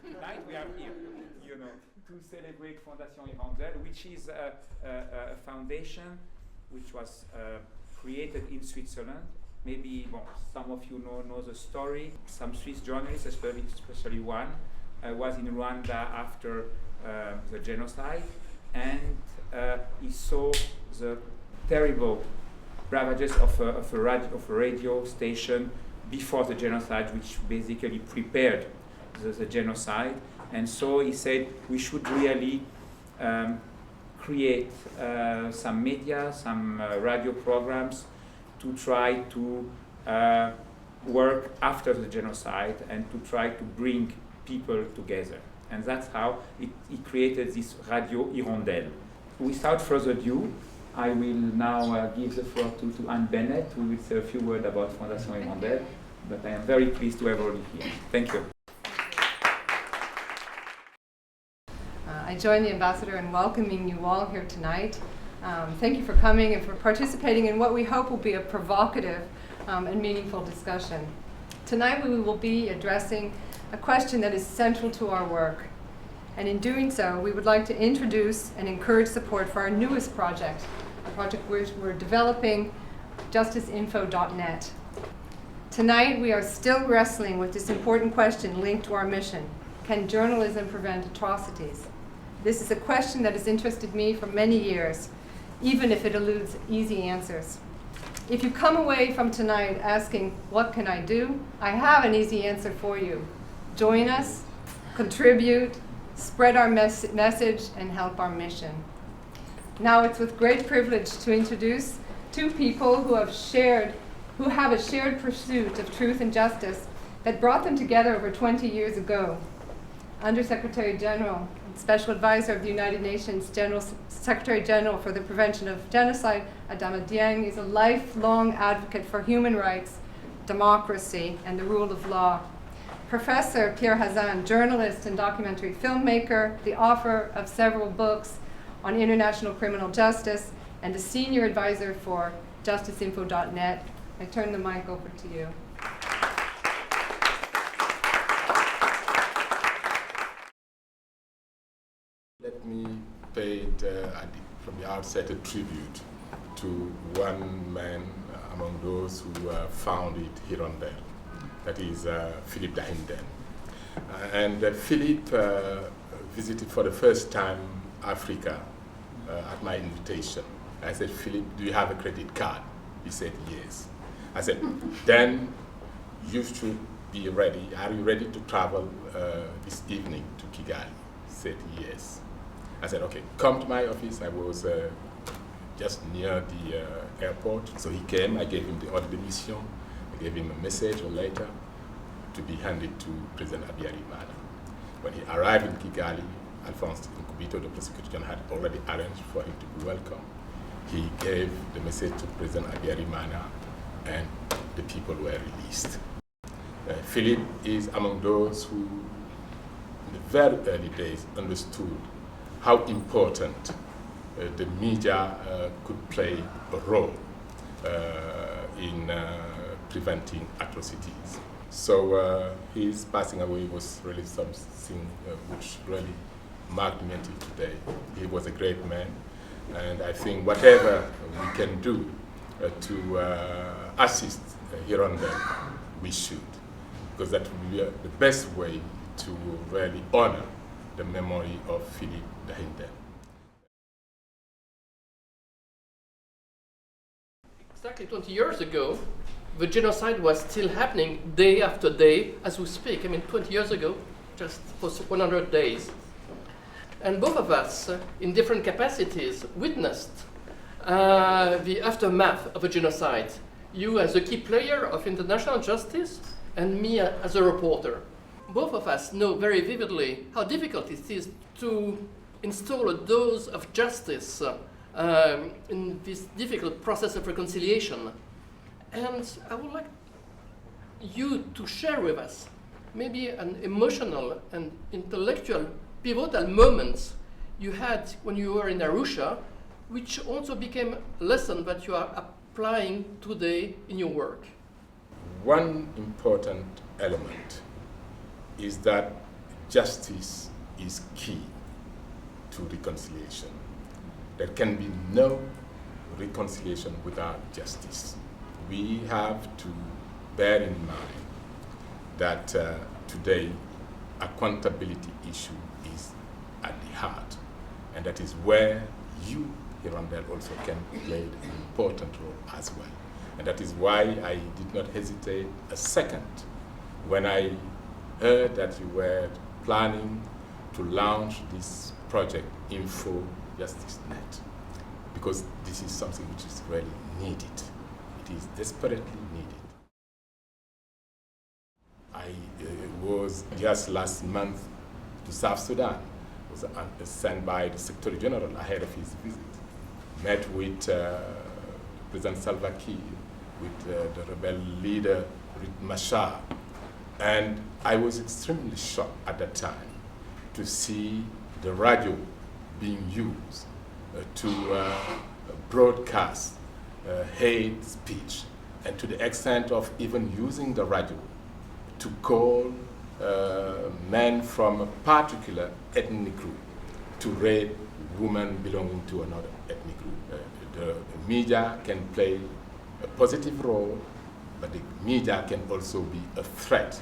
tonight we are here, to celebrate Fondation Hirondelle, which is a foundation which was created in Switzerland. Maybe some of you know the story. Some Swiss journalists, especially one, was in Rwanda after the genocide, and he saw the terrible ravages of a radio station before the genocide, which basically prepared the genocide. And so he said we should really create some media, some radio programs to try to work after the genocide and to try to bring people together. And that's how he created this Radio Hirondelle. Without further ado, I will now give the floor to Anne Bennett, who will say a few words about Fondation Hirondelle, but I am very pleased to have her here. Thank you. I join the ambassador in welcoming you all here tonight. Thank you for coming and for participating in what we hope will be a provocative and meaningful discussion. Tonight we will be addressing a question that is central to our work. And in doing so, we would like to introduce and encourage support for our newest project, a project which we're developing, justiceinfo.net. Tonight we are still wrestling with this important question linked to our mission. Can journalism prevent atrocities? This is a question that has interested me for many years, even if it eludes easy answers. If you come away from tonight asking, what can I do? I have an easy answer for you. Join us, contribute, spread our message, and help our mission. Now it's with great privilege to introduce two people who have a shared pursuit of truth and justice that brought them together over 20 years ago. Undersecretary General and Special Advisor of the United Nations Secretary General for the Prevention of Genocide, Adama Dieng, is a lifelong advocate for human rights, democracy, and the rule of law. Professor Pierre Hazan, journalist and documentary filmmaker, the author of several books on international criminal justice, and a senior advisor for justiceinfo.net. I turn the mic over to you. Let me pay from the outset a tribute to one man among those who founded Hirondelle. That is Philippe Dahinden. And Philippe visited for the first time Africa at my invitation. I said, Philippe, do you have a credit card? He said, yes. I said, then you should be ready. Are you ready to travel this evening to Kigali? He said, yes. I said, okay, come to my office. I was just near the airport. So he came, I gave him the ordre de mission. I gave him a message or letter to be handed to President Habyarimana. When he arrived in Kigali, Alphonse Nkubito, the prosecutor general, had already arranged for him to be welcome. He gave the message to President Habyarimana, and the people were released. Philippe is among those who, in the very early days, understood how important the media could play a role in preventing atrocities. So his passing away was really something which really marked me until today. He was a great man, and I think whatever we can do to assist Hirondelle, we should, because that will be the best way to really honor the memory of Philippe Dahinden. Exactly 20 years ago, the genocide was still happening day after day as we speak. I mean, 20 years ago, just for 100 days. And both of us, in different capacities, witnessed the aftermath of a genocide. You as a key player of international justice, and me as a reporter. Both of us know very vividly how difficult it is to install a dose of justice in this difficult process of reconciliation. And I would like you to share with us maybe an emotional and intellectual pivotal moment you had when you were in Arusha, which also became a lesson that you are applying today in your work. One important element is that justice is key to reconciliation. There can be no reconciliation without justice. We have to bear in mind that today accountability issue is at the heart, and that is where you, Hirondelle, also can play an important role as well. And that is why I did not hesitate a second when I heard that you were planning to launch this project, Info Justice Net, because this is something which is really needed. It is desperately needed. I was just last month to South Sudan, was sent by the Secretary General ahead of his visit, met with President Salva Kiir, with the rebel leader Riek Machar, and I was extremely shocked at that time to see the radio being used to broadcast hate speech, and to the extent of even using the radio to call men from a particular ethnic group to rape women belonging to another ethnic group. The media can play a positive role, but the media can also be a threat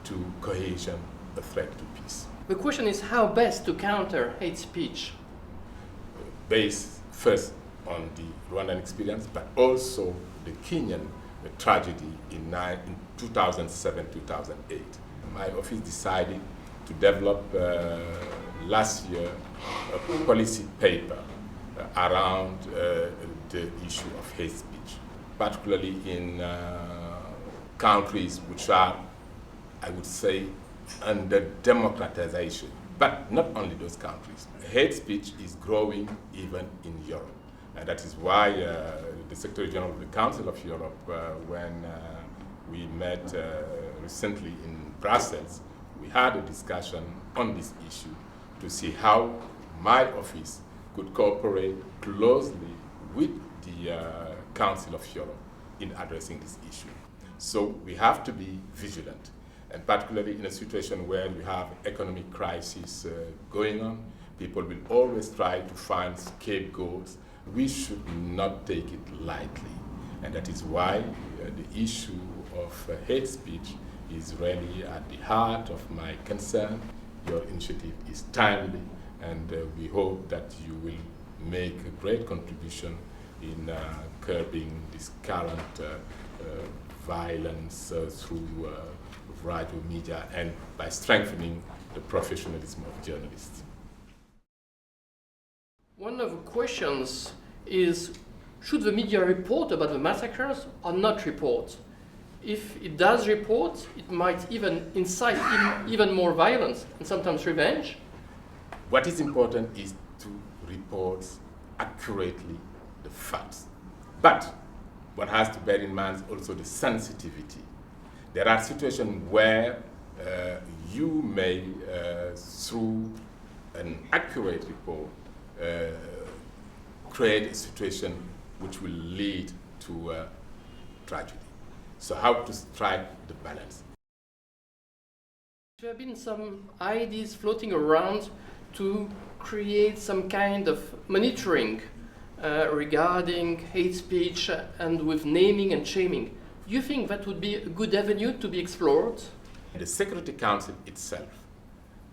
to cohesion, a threat to peace. The question is how best to counter hate speech? Based first on the Rwandan experience, but also the Kenyan tragedy in 2007-2008. My office decided to develop last year a policy paper around the issue of hate speech, particularly in countries which are, I would say, under democratization, but not only those countries. Hate speech is growing even in Europe. And that is why the Secretary General of the Council of Europe, when we met recently in Brussels, we had a discussion on this issue to see how my office could cooperate closely with the Council of Europe in addressing this issue. So we have to be vigilant, and particularly in a situation where you have economic crisis going on, people will always try to find scapegoats. We should not take it lightly, and that is why the issue of hate speech is really at the heart of my concern. Your initiative is timely, and we hope that you will make a great contribution in curbing this current violence through radio media and by strengthening the professionalism of journalists. One of the questions is, should the media report about the massacres or not report? If it does report, it might even incite even more violence and sometimes revenge. What is important is to report accurately the facts. But one has to bear in mind also the sensitivity. There are situations where you may, through an accurate report, create a situation which will lead to tragedy. So how to strike the balance? There have been some ideas floating around to create some kind of monitoring regarding hate speech and with naming and shaming. Do you think that would be a good avenue to be explored? The Security Council itself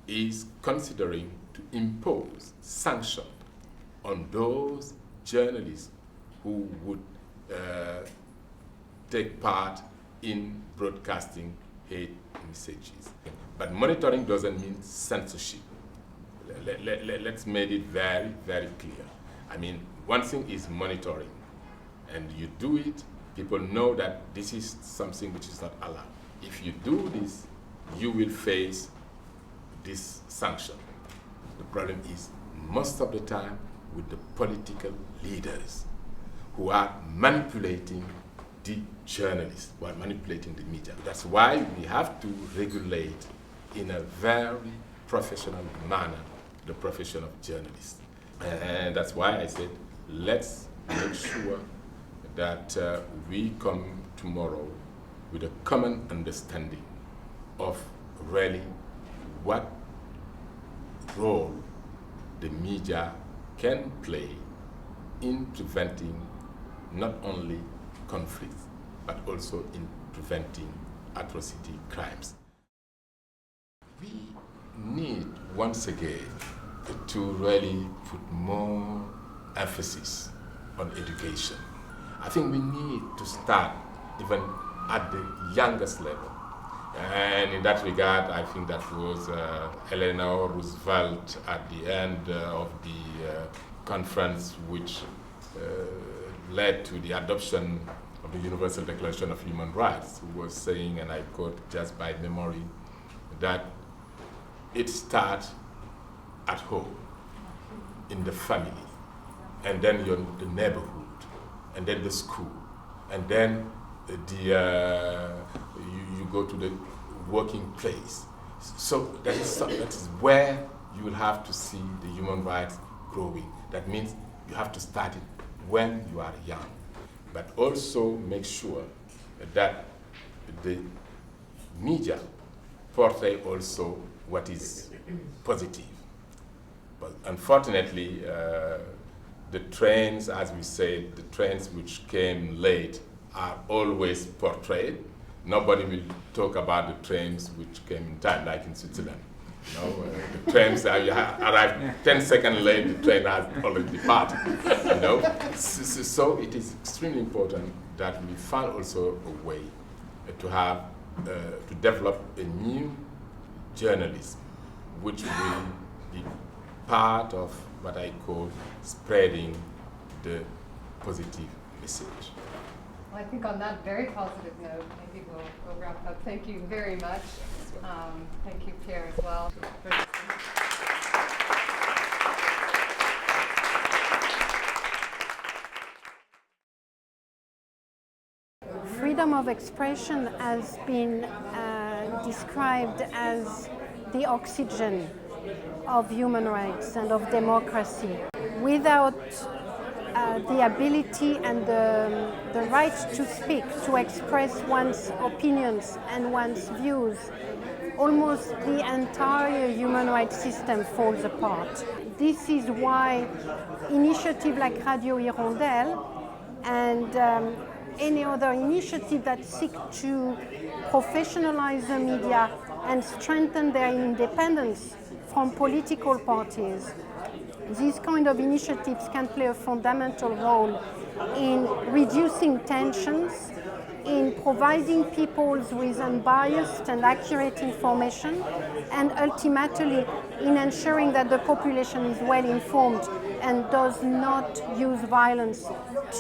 is considering to impose sanctions on those journalists who would take part in broadcasting hate messages. But monitoring doesn't mean censorship. Let's make it very, very clear. I mean, one thing is monitoring, and you do it, people know that this is something which is not allowed. If you do this, you will face this sanction. The problem is most of the time with the political leaders who are manipulating the journalists, who are manipulating the media. That's why we have to regulate in a very professional manner the profession of journalists. And that's why I said, let's make sure that we come tomorrow with a common understanding of really what role the media can play in preventing not only conflicts, but also in preventing atrocity crimes. We need, once again, to really put more emphasis on education. I think we need to start even at the youngest level. And in that regard, I think that was Eleanor Roosevelt at the end of the conference which led to the adoption of the Universal Declaration of Human Rights, who was saying, and I quote just by memory, that it starts at home, in the family, and then the neighborhood, and then the school, and then you go to the working place. So that is where you will have to see the human rights growing. That means you have to start it when you are young, but also make sure that the media portray also what is positive. But unfortunately, the trends, as we say, the trends which came late are always portrayed. Nobody will talk about the trains which came in time, like in Switzerland. You know, the trains arrive 10 seconds late, the train has already departed. You know, so it is extremely important that we find also a way to have to develop a new journalism, which will be part of what I call spreading the positive message. Well, I think on that very positive note, maybe we'll wrap up. Thank you very much. Thank you, Pierre, as well. Freedom of expression has been described as the oxygen of human rights and of democracy. Without the ability and the right to speak, to express one's opinions and one's views, almost the entire human rights system falls apart. This is why initiatives like Radio Hirondelle and any other initiative that seek to professionalize the media and strengthen their independence from political parties, these kind of initiatives can play a fundamental role in reducing tensions, in providing people with unbiased and accurate information, and ultimately in ensuring that the population is well informed and does not use violence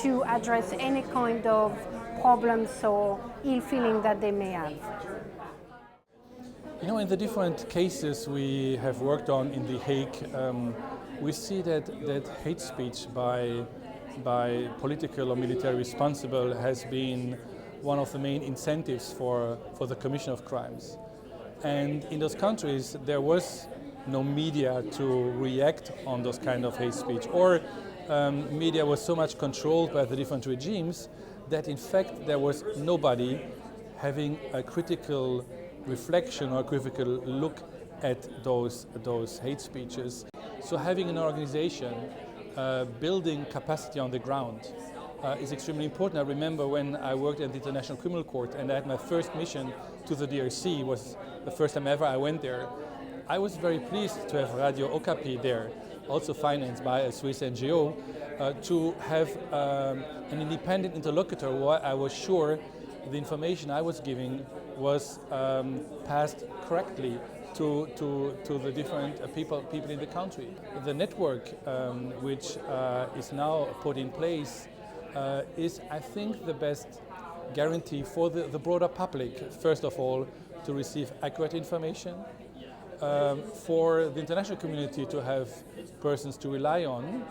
to address any kind of problems or ill feeling that they may have. You know, in the different cases we have worked on in The Hague, we see that hate speech by political or military responsible has been one of the main incentives for the commission of crimes. And in those countries, there was no media to react on those kind of hate speech, or media was so much controlled by the different regimes that in fact there was nobody having a critical reflection or a critical look at those hate speeches. So having an organization building capacity on the ground is extremely important. I remember when I worked at the International Criminal Court and I had my first mission to the DRC, was the first time ever I went there. I was very pleased to have Radio Okapi there, also financed by a Swiss NGO, to have an independent interlocutor where I was sure the information I was giving was passed correctly to the different people in the country. The network which is now put in place is, I think, the best guarantee for the broader public, first of all, to receive accurate information, for the international community to have persons to rely on,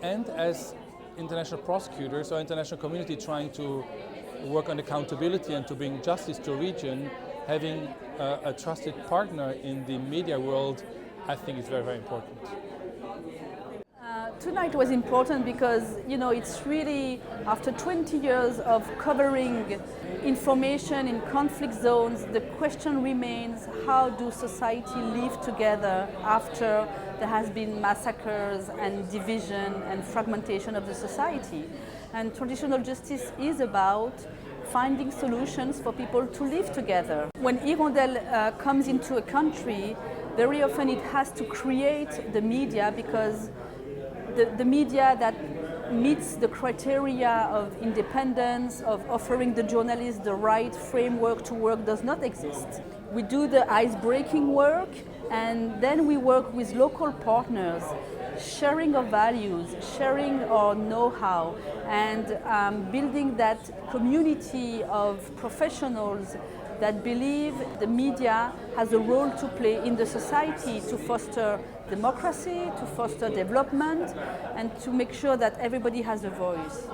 and as international prosecutors or international community trying to work on accountability and to bring justice to a region, having a trusted partner in the media world, I think is very, very important. Tonight was important because, you know, it's really after 20 years of covering information in conflict zones, the question remains, how do society live together after there has been massacres and division and fragmentation of the society? And transitional justice is about finding solutions for people to live together. When Hirondelle comes into a country, very often it has to create the media, because the media that meets the criteria of independence, of offering the journalists the right framework to work, does not exist. We do the ice-breaking work, and then we work with local partners, sharing our values, sharing our know-how, and building that community of professionals that believe the media has a role to play in the society to foster democracy, to foster development, and to make sure that everybody has a voice.